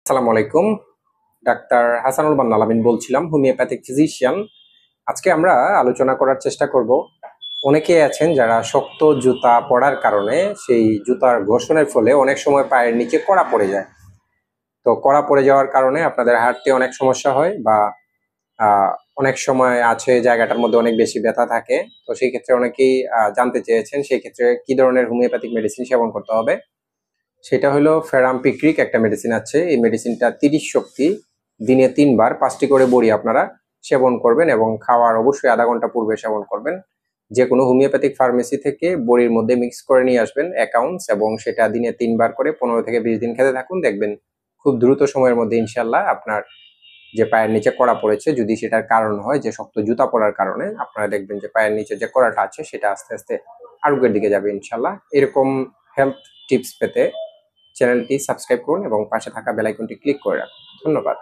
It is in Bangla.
আসসালামু আলাইকুম। ডাক্তার হাসানুল বান্নাল আমিন বলছিলাম, হোমিওপ্যাথিক ফিজিশিয়ান। আজকে আমরা আলোচনা করার চেষ্টা করব, অনেকেই আছেন যারা শক্ত জুতা পরার কারণে সেই জুতার ঘর্ষণের ফলে অনেক সময় পায়ের নিচে কড়া পড়ে যায়। তো কড়া পড়ে যাওয়ার কারণে আপনাদের হাঁটতে অনেক সমস্যা হয়, বা আহ, অনেক সময় আছে জায়গাটার মধ্যে অনেক বেশি ব্যথা থাকে। তো সেই ক্ষেত্রে অনেকেই জানতে চেয়েছেন সেই ক্ষেত্রে কি ধরনের হোমিওপ্যাথিক মেডিসিন সেবন করতে হবে। সেটা হলো ফেরামপিক্রিক একটা মেডিসিন আছে। এই মেডিসিনটা 30 শক্তি, দিনে 3 বার 5টি করে বড়ি আপনারা সেবন করবেন, এবং খাওয়ার অবশ্যই আধা ঘন্টা পূর্বে সেবন করবেন। যে কোনো হোমিওপ্যাথিক ফার্মেসি থেকে বড়ির মধ্যে মিক্স করে নিয়ে আসবেন 1 আউন্স, এবং সেটা দিনে 3 বার করে 15 থেকে 20 দিন খেতে থাকুন। দেখবেন খুব দ্রুত সময়ের মধ্যে ইনশাল্লাহ আপনার যে পায়ের নিচে কড়া পড়েছে, যদি সেটার কারণ হয় যে শক্ত জুতা পরার কারণে, আপনারা দেখবেন যে পায়ের নিচে যে কড়াটা আছে সেটা আস্তে আস্তে আরোগ্যের দিকে যাবে ইনশাল্লাহ। এরকম হেলথ টিপস পেতে চ্যানেলটি সাবস্ক্রাইব করুন এবং পাশে থাকা বেল আইকনটি ক্লিক করে রাখুন। ধন্যবাদ।